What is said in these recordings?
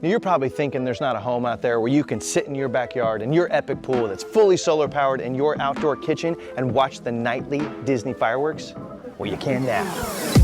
Now you're probably thinking there's not a home out there where you can sit in your backyard in your epic pool that's fully solar powered in your outdoor kitchen and watch the nightly Disney fireworks. Well, you can now.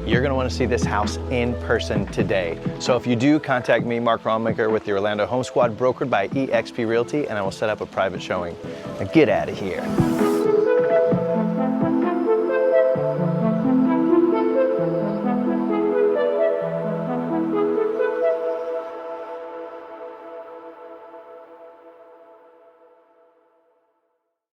You're going to want to see this house in person today. So if you do, contact me, Mark Ronmaker, with the Orlando Home Squad, brokered by eXp Realty, and I will set up a private showing. Now get out of here.